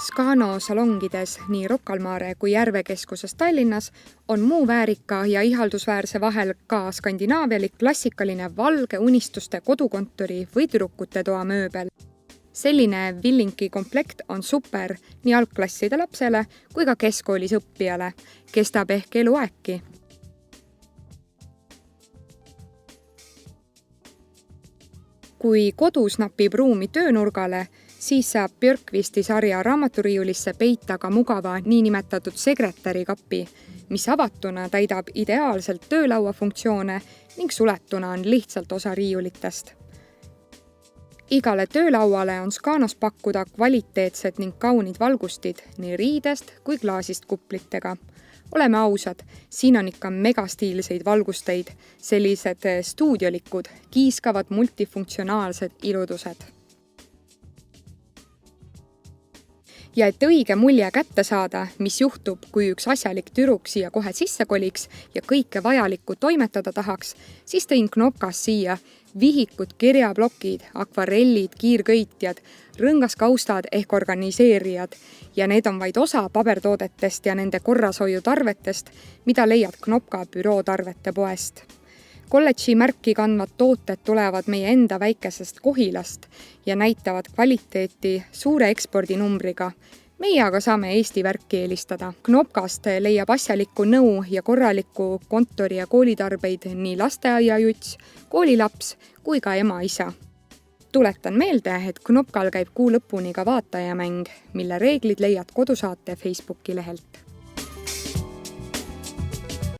Scano salongides nii Rocca al Mare kui Järve keskuses Tallinnas on muu väärika ja ihaldusväärse vahel ka skandinaavialik klassikaline valge unistuste kodukontori või tüdrukute toa mööbel. Selline Villinki komplekt on super nii algklasside lapsele kui ka keskkoolis õppijale, kestab ehk eluaegki. Kui kodus napib ruumi töönurgale, siis saab Björkvisti sarja raamaturiiulisse peita ka mugava niinimetatud sekretärikapi, mis avatuna täidab ideaalselt töölaua funktsioone ning suletuna on lihtsalt osa riiulitest. Igale töölauale on Scanos pakkuda kvaliteetsed ning kaunid valgustid nii riidest kui klaasist kuplitega. Oleme ausad, siin on ikka megastiilseid valgusteid, sellised stuudiolikud, kiiskavad multifunktsionaalsed iludused. Ja et õige mulje kätte saada, mis juhtub, kui üks asjalik tüdruk siia kohe sisse koliks ja kõike vajalikku toimetada tahaks, siis tõin Knopkas siia vihikud kirjablokid, akvarellid, kiirköitjad, rõngaskaustad ehk organiseerijad ja need on vaid osa pabertoodetest ja nende korrashoiutarvetest, mida leiad Knopka bürootarvete poest. Kolledži märki kandvad tooted tulevad meie enda väikesest Kohilast ja näitavad kvaliteeti suure ekspordinumbriga. Meie aga saame Eesti värki eelistada. Knopkast leiab asjalikku nõu ja korralikku kontori- ja koolitarbeid nii lasteaiajuts, koolilaps kui ka ema-isa. Tuletan meelde, et Knopkal käib kuu lõpuni ka vaatajamäng, mille reeglid leiad kodusaate Facebooki lehelt.